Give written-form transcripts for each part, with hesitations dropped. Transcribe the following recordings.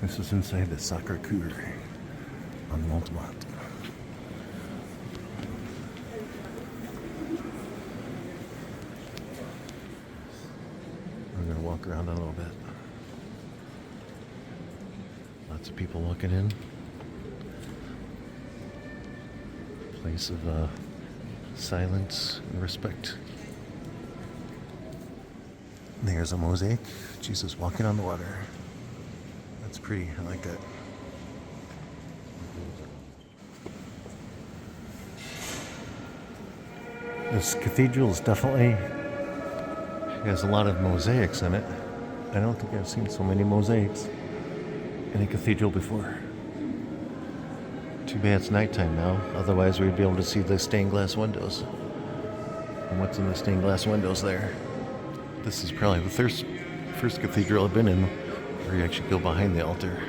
This is inside the Sacré-Cœur on Montmartre. We're going to walk around a little bit. Lots of people looking in. Place of silence and respect. There's a mosaic. Jesus walking on the water. That's pretty. I like that. This cathedral is definitely has a lot of mosaics in it. I don't think I've seen so many mosaics in a cathedral before. Too bad it's nighttime now. Otherwise, we'd be able to see the stained glass windows. And what's in the stained glass windows there? This is probably the first cathedral I've been in where you actually go behind the altar.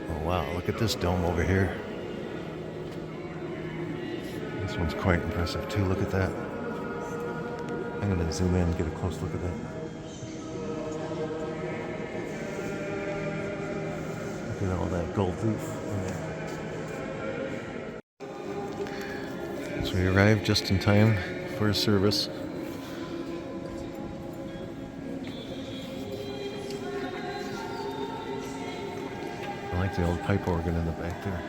Oh wow, look at this dome over here. This one's quite impressive too, look at that. I'm going to zoom in and get a close look at that. Look at all that gold leaf in there. So we arrived just in time for a service. I like the old pipe organ in the back there.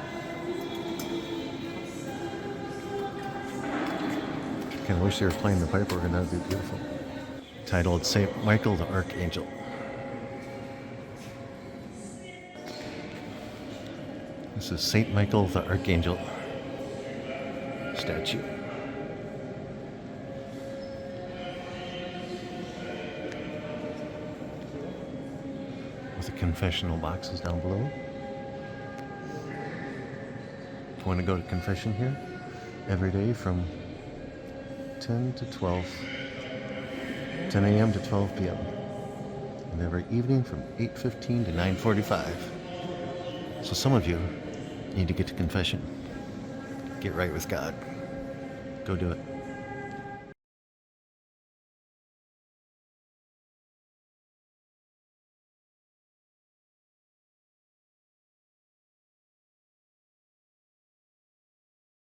Kind of wish they were playing the pipe organ, that would be beautiful. Titled St. Michael the Archangel. This is St. Michael the Archangel statue. With the confessional boxes down below. If you want to go to confession here, every day from 10 to 12, 10 a.m. to 12 p.m. And every evening from 8:15 to 9:45. So some of you need to get to confession. Get right with God. Go do it.